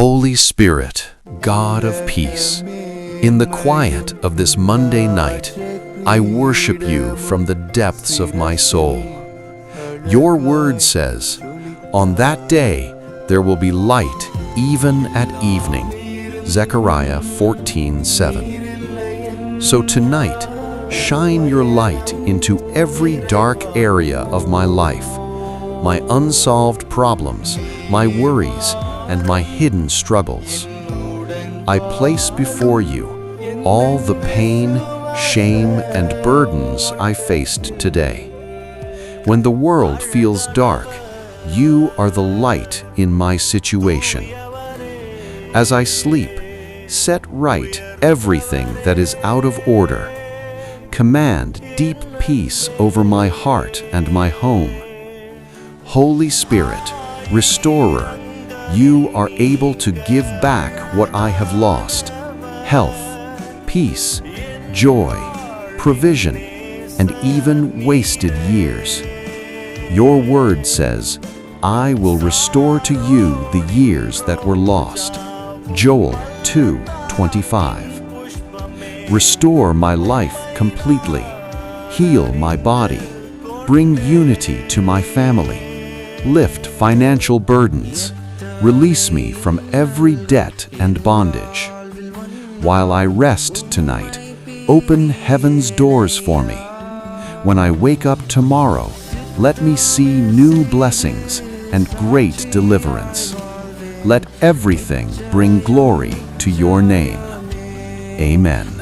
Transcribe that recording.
Holy Spirit, God of peace, in the quiet of this Monday night, I worship you from the depths of my soul. Your word says, on that day there will be light even at evening. Zechariah 14:7. So tonight, shine your light into every dark area of my life, my unsolved problems, my worries, and my hidden struggles. I place before you all the pain, shame, and burdens I faced today. When the world feels dark, you are the light in my situation. As I sleep, set right everything that is out of order. Command deep peace over my heart and my home. Holy Spirit, Restorer, you are able to give back what I have lost: health, peace, joy, provision, and even wasted years. Your word says, I will restore to you the years that were lost. Joel 2:25. Restore my life completely. Heal my body. Bring unity to my family. Lift financial burdens. Release me from every debt and bondage. While I rest tonight, open heaven's doors for me. When I wake up tomorrow, let me see new blessings and great deliverance. Let everything bring glory to your name. Amen.